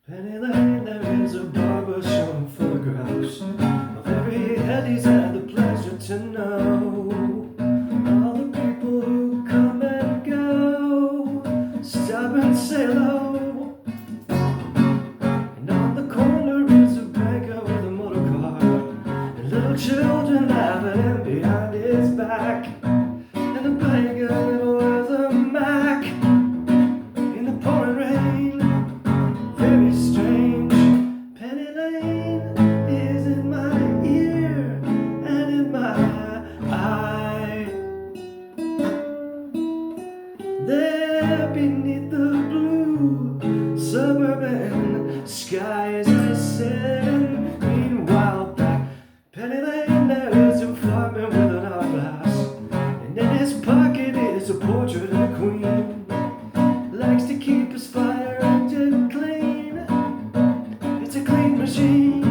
Penny Lane, there is a barber showing photographs of every head he's had the pleasure to know. All the people who come and go, stop and say hello. And on the corner is a banker with a motor car, and little children laughing him behind his back. And the banker wears a Mac in the pouring rain. Very strange. Penny Lane is in my ear and in my eye. There beneath the blue suburban skies, I said, and meanwhile back Penny Lane, there is a fireman with an hourglass, and in his pocket is a portrait of the Queen. Likes to keep his fire engine clean. It's a clean machine.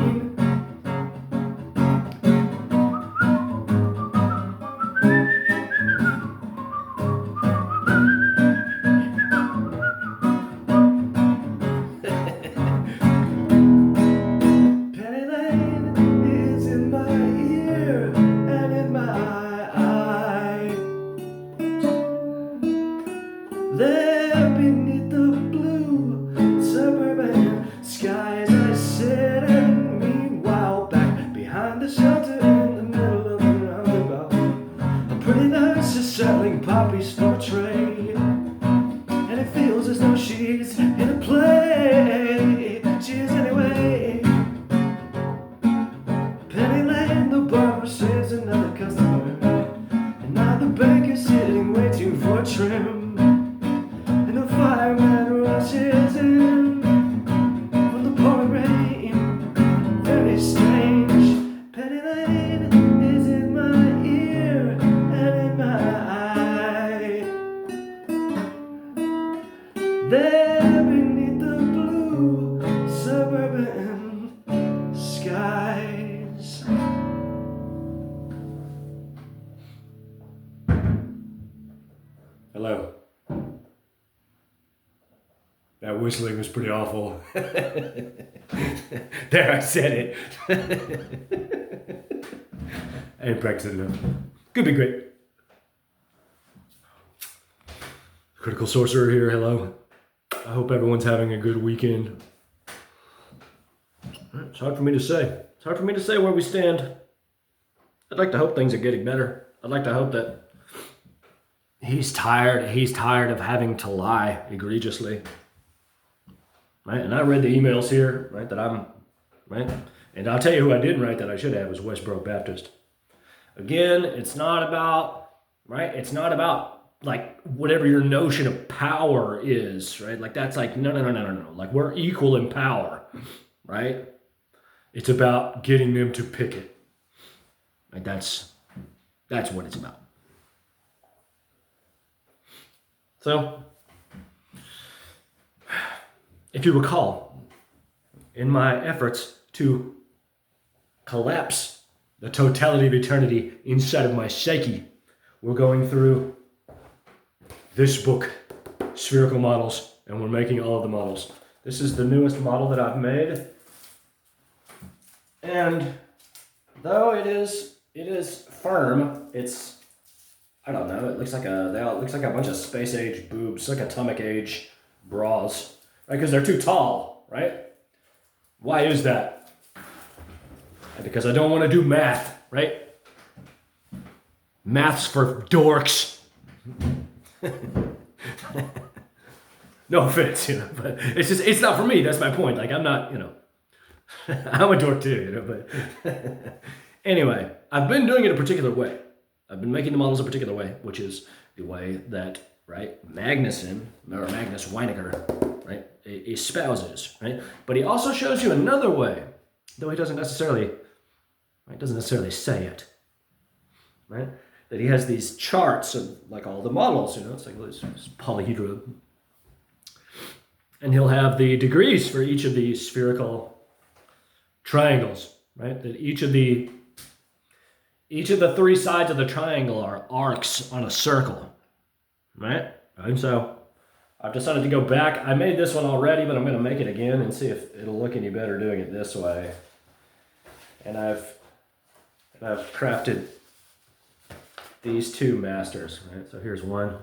Penny Lane is in my ear and in my eye. There beneath the blue suburban skies, I sit, and meanwhile back behind the shelter in the middle of the roundabout, a pretty nurse is selling poppies for a tray, and it feels as though she's in a play. She is anyway. Penny Lane, the barber saves another customer, and now the banker's sitting waiting for a trim. And the fireman rushes in from the pouring rain. Very strange. Penny Lane is in my ear and in my eye. There beneath the blue suburban skies. Hello. That whistling was pretty awful. There, I said it. I ain't practiced enough. Could be great. Critical Sorcerer here, hello. I hope everyone's having a good weekend. It's hard for me to say. It's hard for me to say where we stand. I'd like to hope things are getting better. I'd like to hope that he's tired of having to lie egregiously. Right? And I read the emails here, right, that I'm, right? And I'll tell you who I didn't write that I should have was Westbrook Baptist. Again, it's not about, right? It's not about like whatever your notion of power is, right? Like that's like, no. Like we're equal in power, right? It's about getting them to pick it. Like that's what it's about. So, if you recall, in my efforts to collapse the totality of eternity inside of my psyche, we're going through this book, Spherical Models, and we're making all of the models. This is the newest model that I've made. And though it is firm, it's, I don't know, it looks like a bunch of space age boobs, like atomic age bras, right? Because they're too tall, right? Why is that? Because I don't want to do math, right? Math's for dorks. No offense, but it's not for me. That's my point. Like I'm not, I'm a dork too, but anyway, I've been doing it a particular way. I've been making the models a particular way, which is the way that, right, Magnus Weinecker, right, espouses, right? But he also shows you another way, though he doesn't necessarily say it, right? That he has these charts of like all the models, it's like this polyhedra. And he'll have the degrees for each of these spherical triangles, right? That each of the three sides of the triangle are arcs on a circle, right? And so I've decided to go back. I made this one already, but I'm going to make it again and see if it'll look any better doing it this way. And I've crafted these two masters, right? So here's one,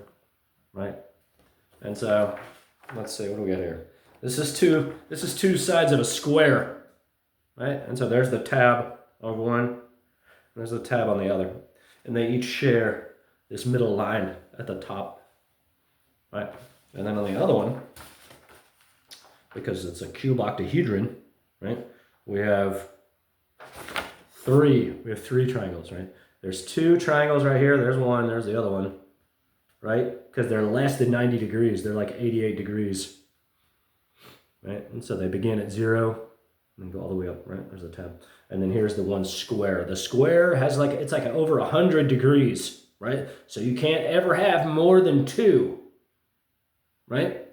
right? And so let's see, what do we got here? This is two sides of a square, right? And so there's the tab on one, and there's the tab on the other. And they each share this middle line at the top, right? And then on the other one, because it's a cube octahedron, right? We have three triangles, right? There's two triangles right here. There's one, there's the other one, right? Because they're less than 90 degrees. They're like 88 degrees, right? And so they begin at 0 and go all the way up, right? There's the tab. And then here's the one square. The square has it's like over 100 degrees, right? So you can't ever have more than 2, right?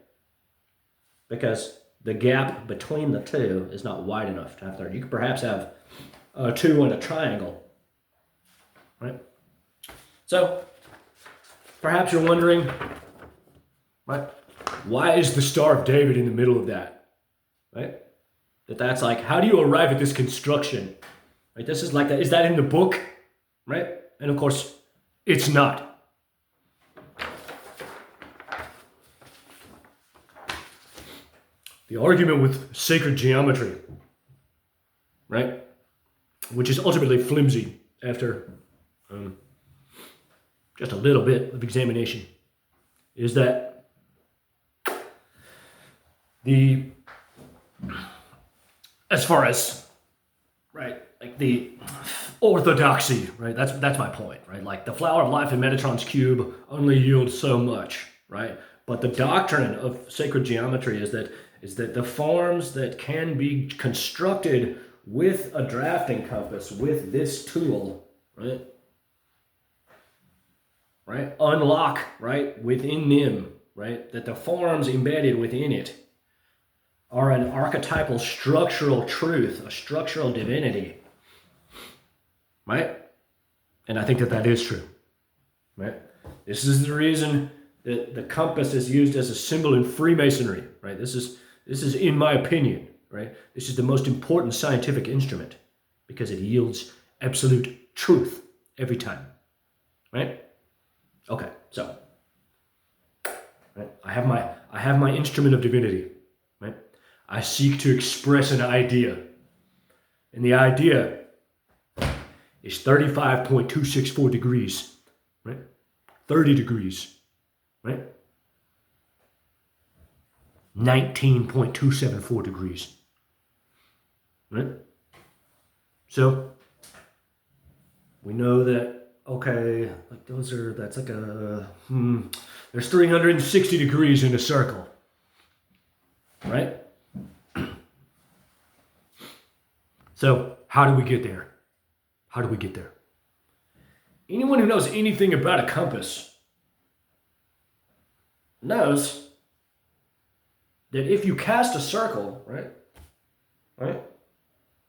Because the gap between the 2 is not wide enough to have 30. You could perhaps have 2 in a triangle, right? So perhaps you're wondering, right? Why is the Star of David in the middle of that, right? That's like, how do you arrive at this construction, right? This is like that. Is that in the book, right? And of course, it's not. The argument with sacred geometry, right? Which is ultimately flimsy after just a little bit of examination, is that as far as, right, like the orthodoxy, right, that's my point, right? Like the flower of life in Metatron's cube only yields so much, right? But the doctrine of sacred geometry is that the forms that can be constructed with a drafting compass, with this tool, right, unlock, right, within them, right, that the forms embedded within it are an archetypal structural truth, a structural divinity, right? And I think that is true, right? This is the reason that the compass is used as a symbol in Freemasonry, right? This is in my opinion, right? This is the most important scientific instrument because it yields absolute truth every time, right? Okay, so, right? I have my instrument of divinity, right? I seek to express an idea, and the idea is 35.264 degrees, right? 30 degrees, right? 19.274 degrees, right? So we know that, okay, like that's like there's 360 degrees in a circle, right? So how do we get there? How do we get there? Anyone who knows anything about a compass knows that if you cast a circle, right?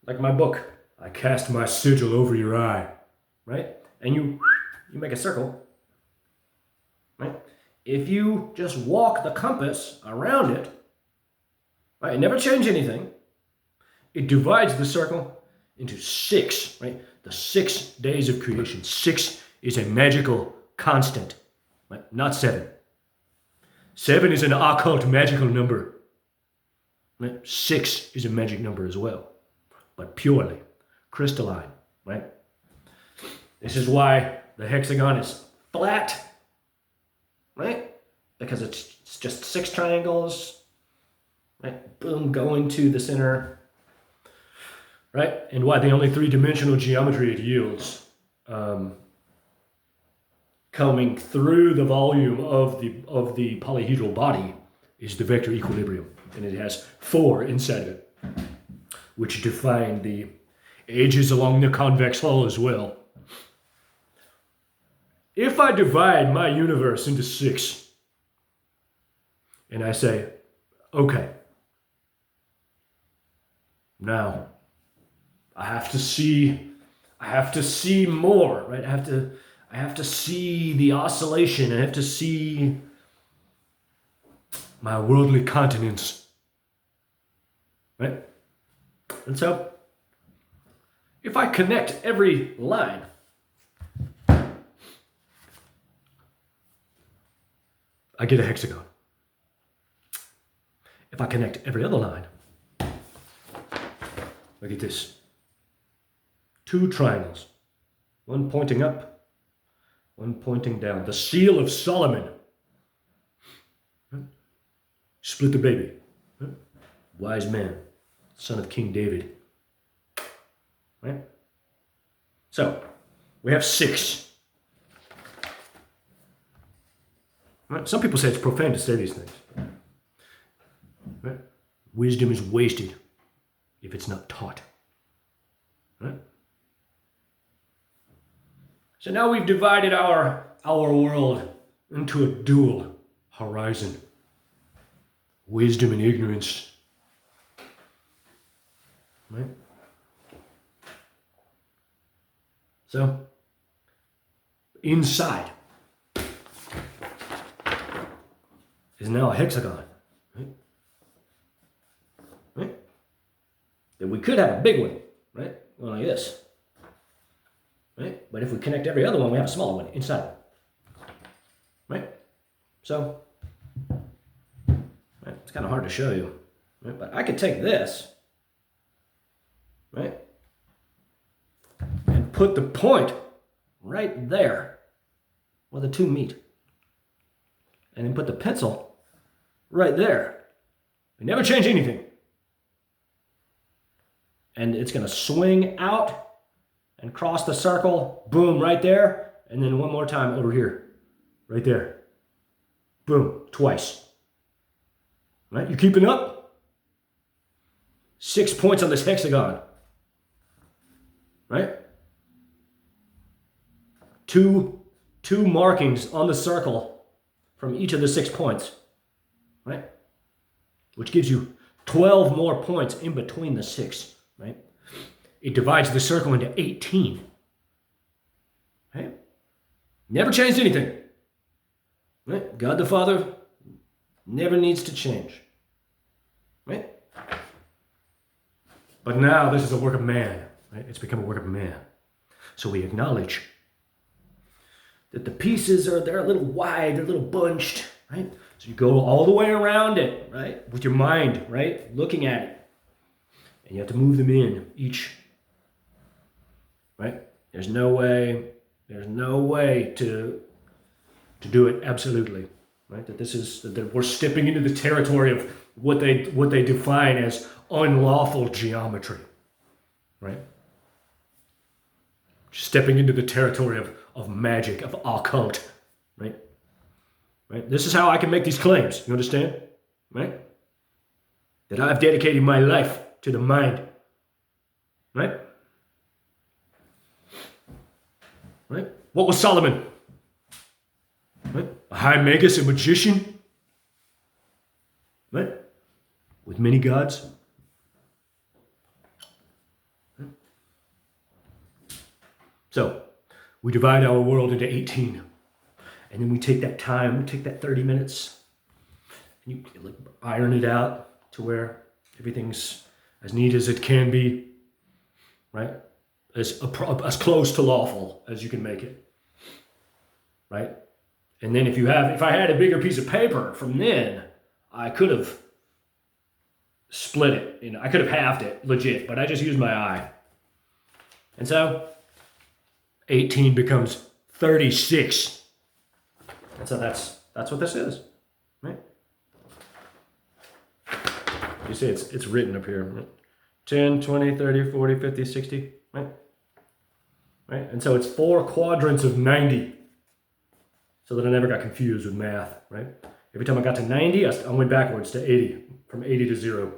Like my book, I cast my sigil over your eye, right? And you make a circle, right? If you just walk the compass around it, right, and never change anything, it divides the circle into 6, right? The 6 days of creation. 6 is a magical constant, right? Not 7. 7 is an occult magical number. Right? 6 is a magic number as well, but purely crystalline, right? This is why the hexagon is flat, right? Because it's just 6 triangles, right? Boom, going to the center, right? And why the only 3-dimensional geometry it yields, coming through the volume of the polyhedral body, is the vector equilibrium, and it has 4 inside of it, which define the edges along the convex hull as well. If I divide my universe into 6, and I say, okay, now I have to see more, right? I have to see the oscillation. I have to see my worldly continents. Right? And so, if I connect every line, I get a hexagon. If I connect every other line, look at this. 2 triangles. One pointing up, one pointing down. The seal of Solomon. Split the baby. Wise man, son of King David. Right? So, we have 6. Right? Some people say it's profane to say these things. Right? Wisdom is wasted if it's not taught. Right? So now we've divided our world into a dual horizon. Wisdom and ignorance. Right? So, inside is now a hexagon. Right? Right? Then we could have a big one, right? One like this. Right? But if we connect every other one, we have a smaller one inside. Right? So, right? It's kind of hard to show you. Right? But I could take this, right? And put the point right there where the 2 meet. And then put the pencil right there. We never change anything. And it's going to swing out and cross the circle, boom, right there, and then one more time over here, right there. Boom, twice. Right, you keeping up? 6 points on this hexagon. Right? Two markings on the circle from each of the 6 points. Right? Which gives you 12 more points in between the 6, right? It divides the circle into 18. Right? Never changed anything. Right? God the Father never needs to change. Right? But now this is a work of man. Right? It's become a work of man. So we acknowledge that the pieces they're a little wide, they're a little bunched, right? So you go all the way around it, right? With your mind, right? Looking at it. And you have to move them in each. Right? There's no way to do it absolutely. Right? That we're stepping into the territory of what they define as unlawful geometry. Right? Stepping into the territory of magic, of occult. Right? Right? This is how I can make these claims. You understand? Right? That I've dedicated my life to the mind. Right? Right? What was Solomon? Right? A high magus, a magician? Right? With many gods? Right? So, we divide our world into 18. And then we take that time, we take that 30 minutes, and you iron it out to where everything's as neat as it can be, right? As close to lawful as you can make it, right? And then if I had a bigger piece of paper from then, I could have split it. I could have halved it, legit, but I just used my eye. And so, 18 becomes 36. And so that's what this is, right? You see it's written up here, right? 10, 20, 30, 40, 50, 60, right? Right? And so it's 4 quadrants of 90. So that I never got confused with math, right? Every time I got to 90, I went backwards to 80, from 80 to 0.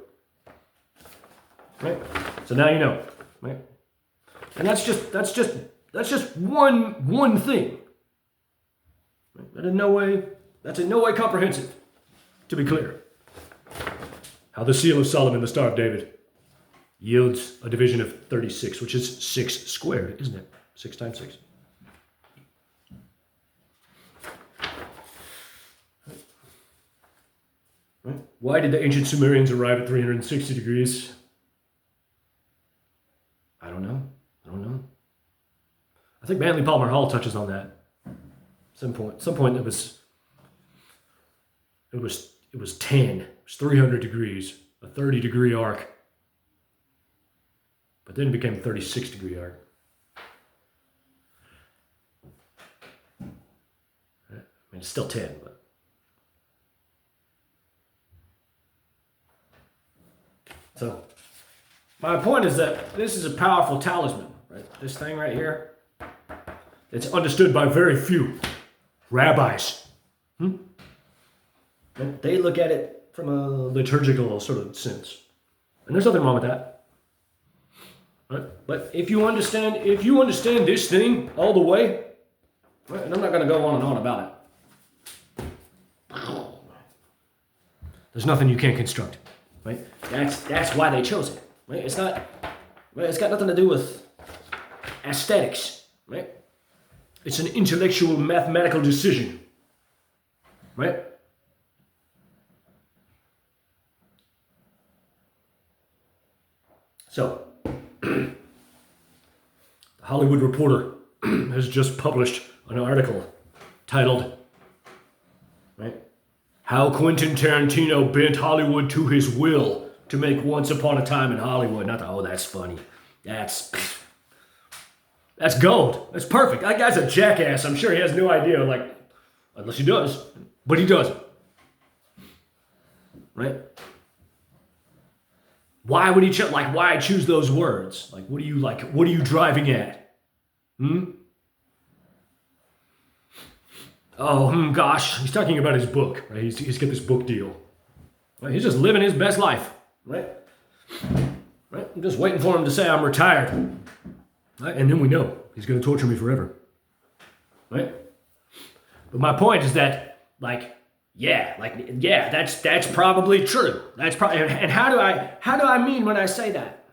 Right? So now you know, right? And that's just one thing. Right? That's in no way comprehensive, to be clear. How the seal of Solomon, the Star of David, yields a division of 36, which is 6 squared, isn't it? 6 times 6. Right? Why did the ancient Sumerians arrive at 360 degrees? I don't know. I think Manly Palmer Hall touches on that. Some point it was 10. It was 300 degrees, a 30-degree arc. But then it became a 36-degree arc. I mean, it's still 10, but. So, my point is that this is a powerful talisman, right? This thing right here, it's understood by very few rabbis. And they look at it from a liturgical sort of sense. And there's nothing wrong with that. Right? But if you understand this thing all the way, right, and I'm not going to go on and on about it. There's nothing you can't construct, right? That's why they chose it, right? It's got nothing to do with aesthetics, right? It's an intellectual, mathematical decision, right? So, the Hollywood Reporter has just published an article titled, right, How Quentin Tarantino Bent Hollywood to His Will to Make Once Upon a Time in Hollywood. That's funny. That's gold. That's perfect. That guy's a jackass. I'm sure he has no idea, unless he does, but he doesn't. Right? Why would he why choose those words? What are you driving at? Gosh, he's talking about his book, right? He's got this book deal. Right? He's just living his best life, right? Right? I'm just waiting for him to say I'm retired. Right? And then we know he's going to torture me forever. Right? But my point is that, that's probably true. That's probably, and how do I mean when I say that?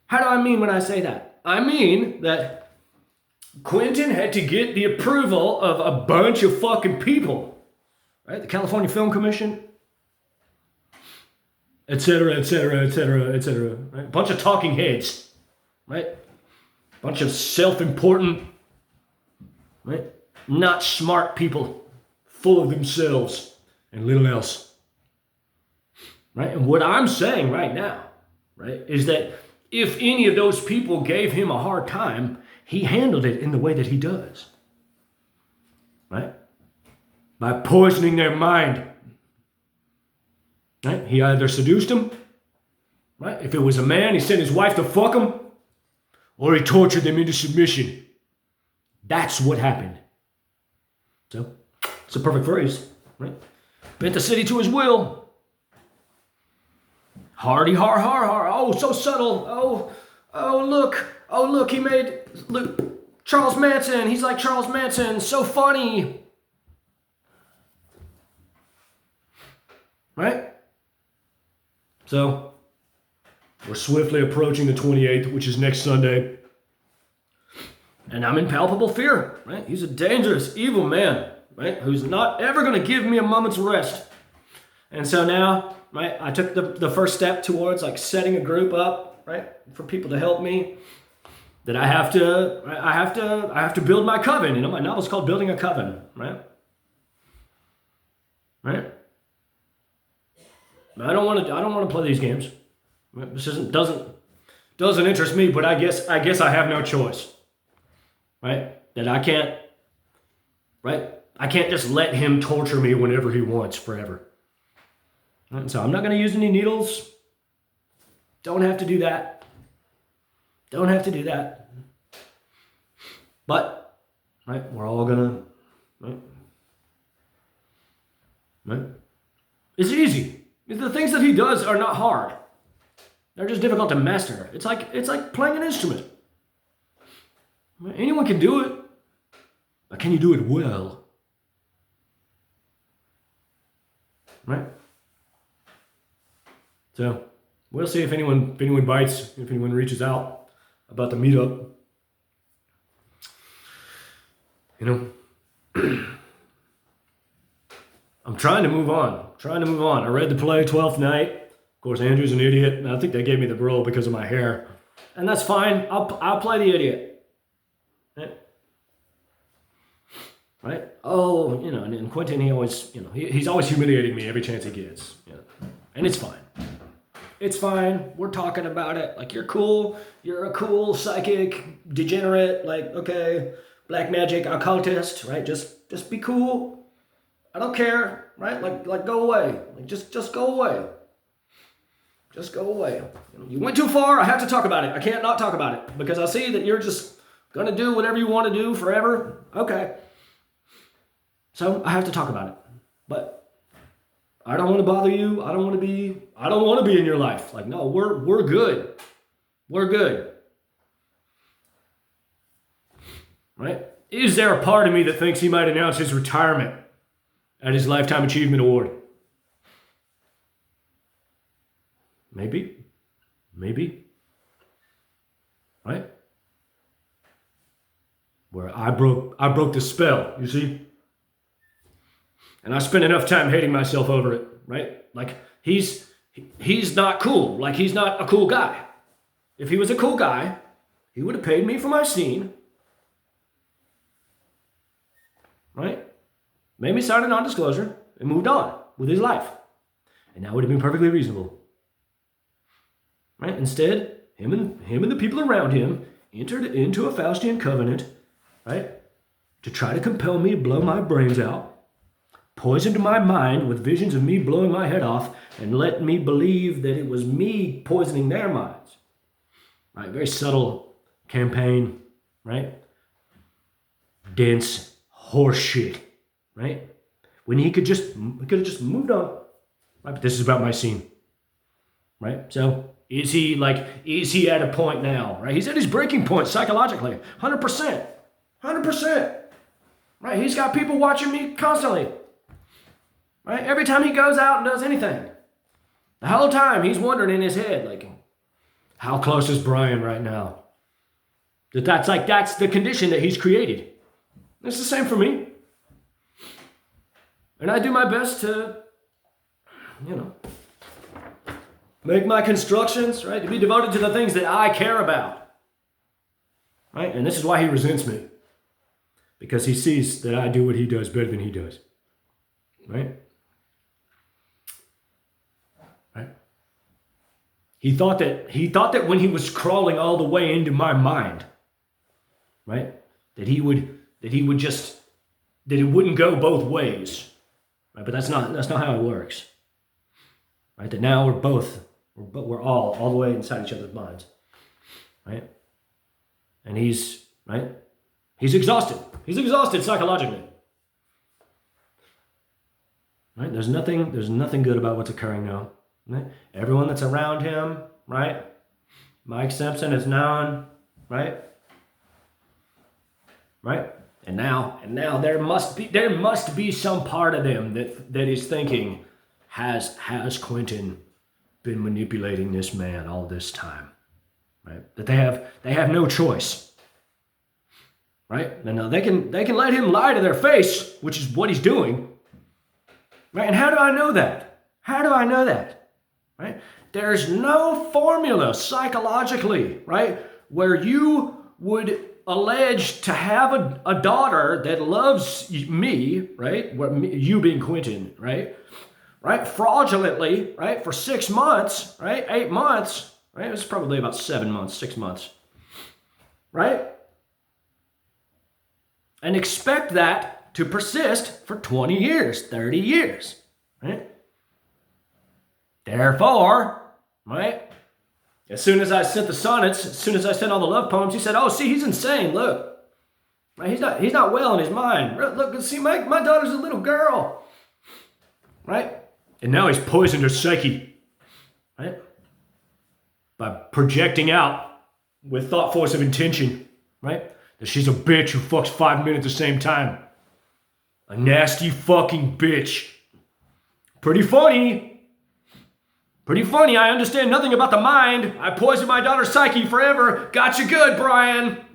How do I mean when I say that? I mean that Quentin had to get the approval of a bunch of fucking people, right? The California Film Commission, etc., right? A bunch of talking heads, right? A bunch of self-important, right? Not smart people, full of themselves and little else, right? And what I'm saying right now, right, is that if any of those people gave him a hard time, he handled it in the way that he does, right? By poisoning their mind, right? He either seduced them, right? If it was a man, he sent his wife to fuck him, or he tortured them into submission. That's what happened. So, it's a perfect phrase, right? Bent the city to his will. Hardy, har, har, har. Oh, so subtle. Oh, look, he made Charles Manson. He's like Charles Manson. So funny. Right? So, we're swiftly approaching the 28th, which is next Sunday. And I'm in palpable fear, right? He's a dangerous, evil man, right? Who's not ever going to give me a moment's rest. And so now, right, I took the first step towards setting a group up, right, for people to help me. That I have to build my coven. You know, my novel's called Building a Coven, right? Right? I don't want to play these games. This doesn't interest me, but I guess I have no choice. Right? That I can't, right? I can't just let him torture me whenever he wants forever. Right? So I'm not going to use any needles. Don't have to do that. But, right, we're all going to, right? It's easy. The things that he does are not hard. They're just difficult to master. It's like playing an instrument. Anyone can do it, but can you do it well? Right? So, we'll see if anyone bites, if anyone reaches out about the meetup. You know, I'm trying to move on. trying to move on. I read the play, 12th Night. Of course, Andrew's an idiot, and I think they gave me the role because of my hair. And that's fine. I'll play the idiot. Right? Oh, you know, and Quentin, he always, you know, he's always humiliating me every chance he gets. You know? And it's fine. It's fine. We're talking about it. Like, you're cool. You're a cool psychic degenerate. Like, okay, black magic occultist, right? Just be cool. I don't care, right? Like go away. Like, just go away. Just go away. You went too far. I have to talk about it. I can't not talk about it because I see that you're just going to do whatever you want to do forever. Okay. So I have to talk about it. But I don't want to bother you. I don't want to be in your life. Like, no, we're good. We're good. Right? Is there a part of me that thinks he might announce his retirement at his Lifetime Achievement Award? Maybe. Right? Where I broke the spell, you see? And I spent enough time hating myself over it, right? Like, he's not cool. Like, he's not a cool guy. If he was a cool guy, he would have paid me for my scene. Right? Made me sign a non-disclosure and moved on with his life. And that would have been perfectly reasonable. Right? Instead, him and the people around him entered into a Faustian covenant, right? To try to compel me to blow my brains out, poisoned my mind with visions of me blowing my head off, and let me believe that it was me poisoning their minds. Right? Very subtle campaign, right? Dense horseshit, right? When he could have just moved on. Right? But this is about my scene. Right? So is he at a point now? Right? He's at his breaking point psychologically. 100%. 100%. Right? He's got people watching me constantly. Right? Every time he goes out and does anything. The whole time he's wondering in his head, like, how close is Brian right now? That's the condition that he's created. It's the same for me. And I do my best to, make my constructions, right, to be devoted to the things that I care about. Right? And this is why he resents me. Because he sees that I do what he does better than he does. Right? Right? He thought that when he was crawling all the way into my mind, right, that it wouldn't go both ways. Right? But that's not how it works. Right? That now we're all the way inside each other's minds. Right? And he's exhausted. He's exhausted psychologically. Right? There's nothing good about what's occurring now. Right? Everyone that's around him, right? Mike Simpson is known, right? Right? And now there must be some part of them that is thinking, has Quentin been manipulating this man all this time? Right? That they have no choice. Right? And they can let him lie to their face, which is what he's doing. Right? And how do I know that? Right? There's no formula psychologically, right, where you would allege to have a daughter that loves me, right? You being Quentin, right? Right? Fraudulently, right? For 6 months, right? 8 months, right? It was probably about 7 months, 6 months, right? And expect that to persist for 20 years, 30 years, right? Therefore, right? As soon as I sent the sonnets, as soon as I sent all the love poems, he said, "Oh, see, he's insane. Look, right? He's not well in his mind. Look, see, my daughter's a little girl, right? And now he's poisoned her psyche, right? By projecting out with thought force of intention, right? That she's a bitch who fucks 5 men at the same time. A nasty fucking bitch. Pretty funny. I understand nothing about the mind. I poisoned my daughter's psyche forever. Got you good, Brian."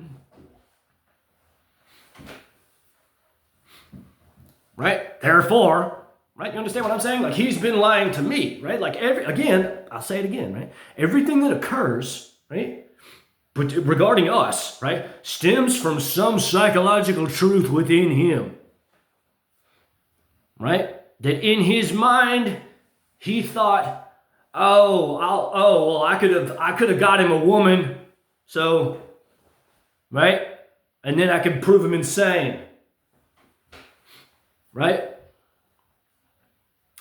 Right? Therefore, right? You understand what I'm saying? Like, he's been lying to me, right? Like, again, I'll say it again, right? Everything that occurs, right, but regarding us, right, stems from some psychological truth within him, right? That in his mind, he thought, well, I could have got him a woman, so, right? And then I could prove him insane, right?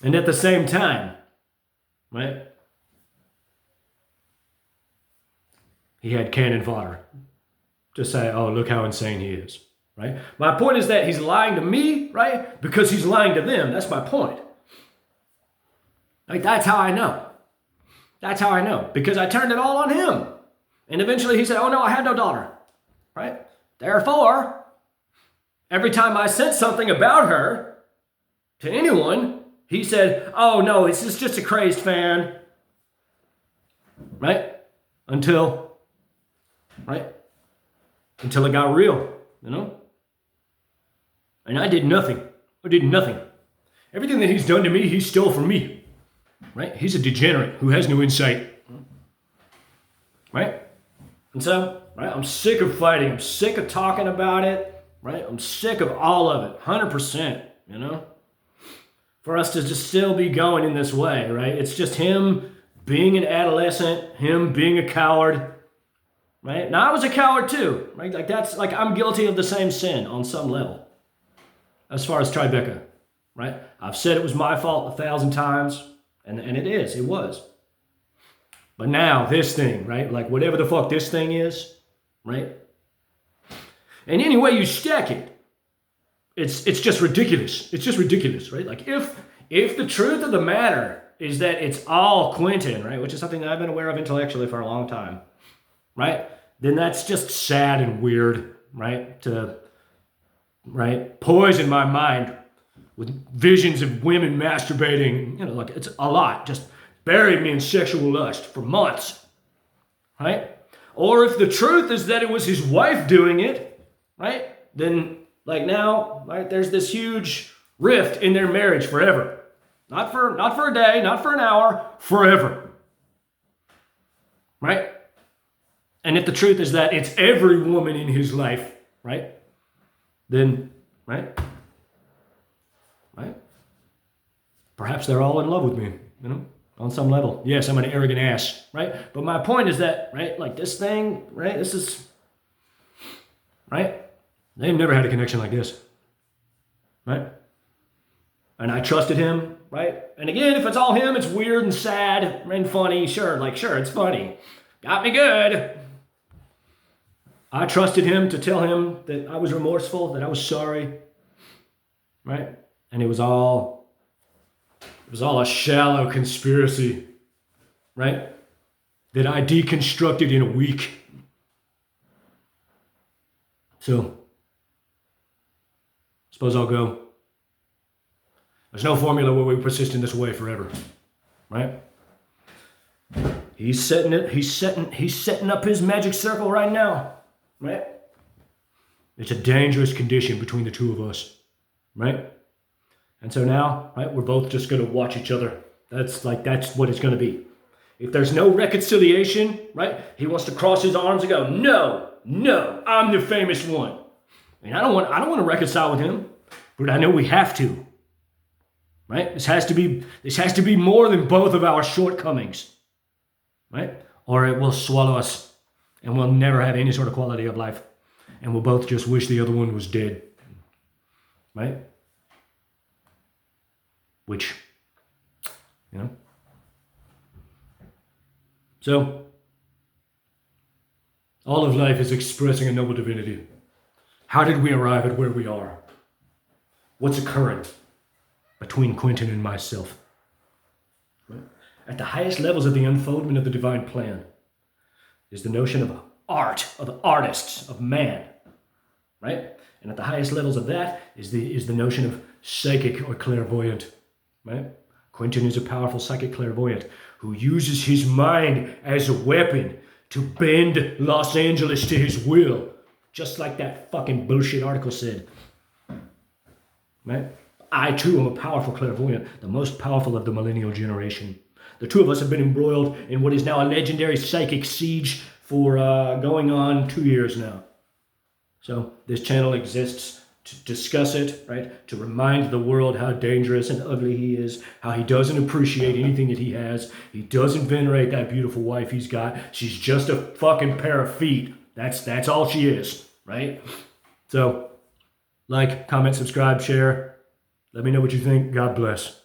And at the same time, right, he had cannon fodder to say, oh, look how insane he is, right? My point is that he's lying to me, right, because he's lying to them. That's my point. Like, that's how I know. That's how I know, because I turned it all on him. And eventually he said, oh, no, I had no daughter, right? Therefore, every time I said something about her to anyone, he said, oh, no, it's just a crazed fan, right? Until it got real, you know? And I did nothing. Everything that he's done to me, he stole from me, right? He's a degenerate who has no insight, right? And so, right, I'm sick of fighting. I'm sick of talking about it, right? I'm sick of all of it, 100%, you know? For us to just still be going in this way, right? It's just him being an adolescent, him being a coward, right? Now, I was a coward too, right? Like, that's, like, I'm guilty of the same sin on some level. As far as Tribeca, right? I've said it was my fault 1,000 times, and it was. But now, this thing, right? Like, whatever the fuck this thing is, right? And any way you stack it, it's just ridiculous. It's just ridiculous, right? Like, if the truth of the matter is that it's all Quentin, right? Which is something that I've been aware of intellectually for a long time, right? Then that's just sad and weird, right? To, right, poison my mind with visions of women masturbating. You know, like, it's a lot. Just buried me in sexual lust for months, right? Or if the truth is that it was his wife doing it, right? Then, like, now, right, there's this huge rift in their marriage forever. Not for a day, not for an hour, forever. Right? And if the truth is that it's every woman in his life, right? Then, right? Perhaps they're all in love with me, you know, on some level. Yes, I'm an arrogant ass, right? But my point is that, right, like, this thing, right, this is, right? They've never had a connection like this, right? And I trusted him, right? And again, if it's all him, it's weird and sad and funny. Sure, it's funny. Got me good. I trusted him to tell him that I was remorseful, that I was sorry, right? And it was all a shallow conspiracy, right? That I deconstructed in a week. So, suppose I'll go. There's no formula where we persist in this way forever, right? He's setting up his magic circle right now, right? It's a dangerous condition between the two of us, right? And so now, right, we're both just going to watch each other. That's what it's going to be. If there's no reconciliation, right, he wants to cross his arms and go, no, I'm the famous one. And I don't want to reconcile with him, but I know we have to. Right? This has to be more than both of our shortcomings. Right? Or it will swallow us and we'll never have any sort of quality of life. And we'll both just wish the other one was dead. Right? Which, you know. So, all of life is expressing a noble divinity. How did we arrive at where we are? What's occurring between Quentin and myself? Right? At the highest levels of the unfoldment of the divine plan is the notion of art, of artists, of man, right? And at the highest levels of that is the notion of psychic or clairvoyant, right? Quentin is a powerful psychic clairvoyant who uses his mind as a weapon to bend Los Angeles to his will, just like that fucking bullshit article said, right? I too am a powerful clairvoyant, the most powerful of the millennial generation. The two of us have been embroiled in what is now a legendary psychic siege for going on 2 years now. So this channel exists to discuss it, right? To remind the world how dangerous and ugly he is, how he doesn't appreciate anything that he has. He doesn't venerate that beautiful wife he's got. She's just a fucking pair of feet. That's all she is, right? So, like, comment, subscribe, share. Let me know what you think. God bless.